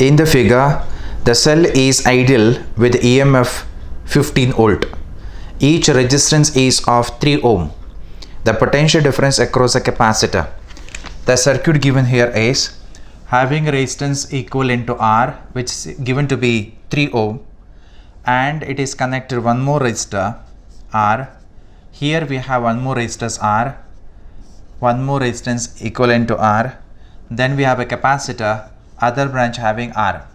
In the figure, the cell is ideal with EMF 15 volt. Each resistance is of 3 ohm. The potential difference across the capacitor. The circuit given here is having resistance equivalent to R, which is given to be 3 ohm, and it is connected one more resistor R. Here we have one more resistance R, one more resistance equivalent to R. Then we have a capacitor, other branch having R,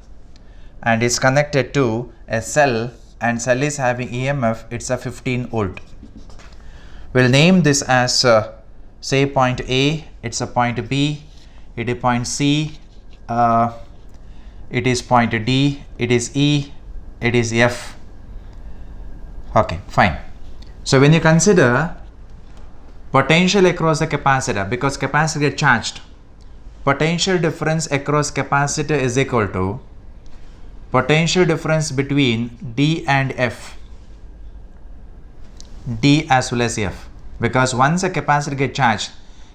and it's connected to a cell, and cell is having EMF, it's a 15 volt. We'll name this as say point A, it's a point B, it is point C, it is point D, it is E, it is F. Okay, fine. So when you consider potential across the capacitor, because capacitor gets charged, potential difference across capacitor is equal to potential difference between D and F, D as well as F. Because once a capacitor gets charged,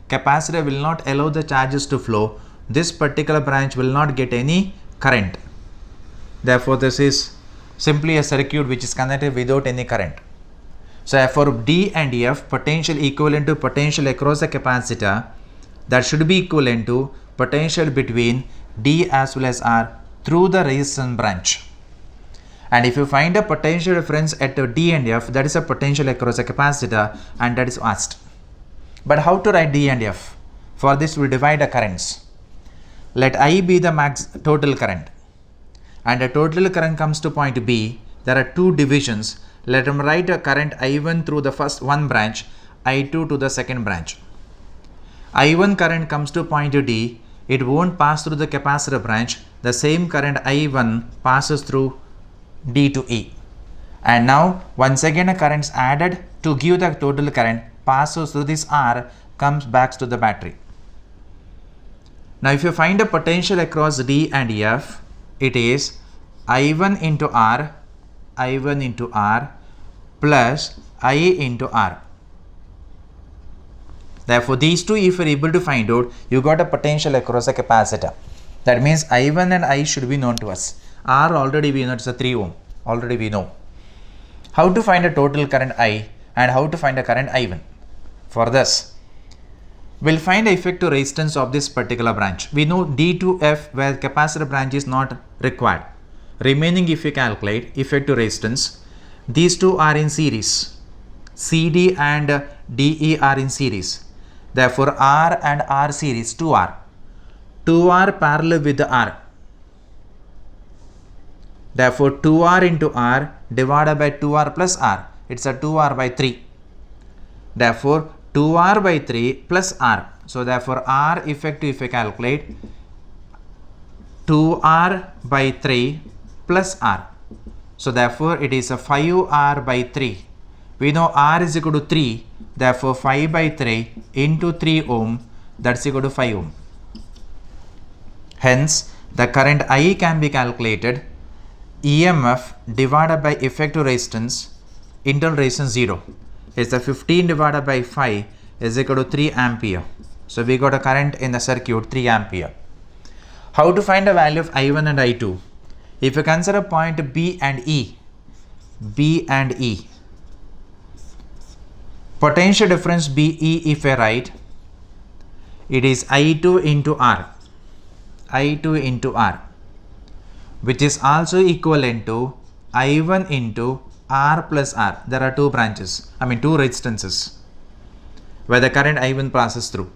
capacitor will not allow the charges to flow. This particular branch will not get any current. Therefore, this is simply a circuit which is connected without any current. So for D and F, potential equivalent to potential across the capacitor, that should be equivalent to potential between D as well as R through the resistance branch. And if you find a potential difference at D and F, that is a potential across a capacitor, and that is asked. But how to write D and F? For this we divide the currents. Let I be the max total current, and the total current comes to point B. There are two divisions. Let them write a current I1 through the first one branch, I2 to the second branch. I1 current comes to point D. It won't pass through the capacitor branch. The same current I1 passes through D to E. And now once again a current is added to give the total current, passes through this R, comes back to the battery. Now if you find a potential across D and F, it is I1 into R, I1 into R plus I into R. Therefore, these two, if you are able to find out, you got a potential across a capacitor. That means I1 and I should be known to us. R already we know it's a 3 ohm. Already we know. How to find a total current I and how to find a current I1? For this, we'll find the effective resistance of this particular branch. We know D to F where capacitor branch is not required. Remaining, if you calculate effective resistance, these two are in series. CD and DE are in series. Therefore, R and R series 2R. 2R parallel with the R. Therefore, 2R into R divided by 2R plus R. It's a 2R by 3. Therefore, 2R by 3 plus R. So, therefore, R effective if you calculate 2R by 3 plus R. So, therefore, it is a 5R by 3. We know R is equal to 3. Therefore, 5 by 3 into 3 ohm, that's equal to 5 ohm. Hence, the current I can be calculated EMF divided by effective resistance, internal resistance 0. It's the 15 divided by 5 is equal to 3 ampere. So, we got a current in the circuit 3 ampere. How to find the value of I1 and I2? If you consider point B and E, potential difference BE if I write, it is I2 into R, I2 into R, which is also equivalent to I1 into R plus R. There are two branches, two resistances where the current I1 passes through.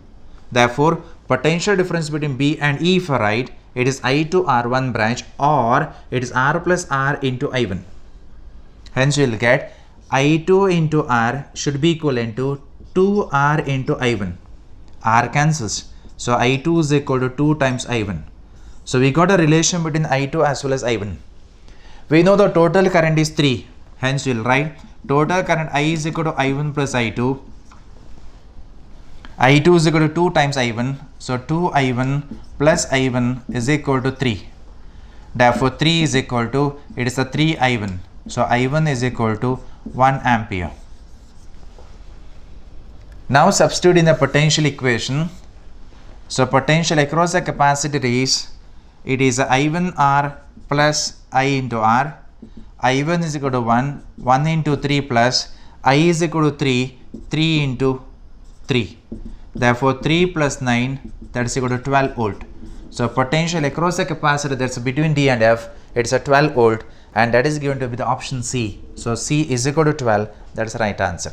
Therefore, potential difference between B and E if I write, it is I2 R1 branch, or it is R plus R into I1. Hence, you will get I2 into R should be equivalent to 2R into I1. R cancels. So, I2 is equal to 2 times I1. So, we got a relation between I2 as well as I1. We know the total current is 3. Hence, we will write total current I is equal to I1 plus I2. I2 is equal to 2 times I1. So, 2 I1 plus I1 is equal to 3. Therefore, 3 is equal to, it is a 3 I1. So, I1 is equal to 1 ampere. Now, substitute in the potential equation. So, potential across the capacitor is it is I1 R plus I into R. I1 is equal to 1, 1 into 3 plus I is equal to 3, 3 into 3. Therefore, 3 plus 9, that is equal to 12 volt. So, potential across the capacitor that's between D and F, it's a 12 volt, and that is given to be the option C. So, C is equal to 12, that's the right answer.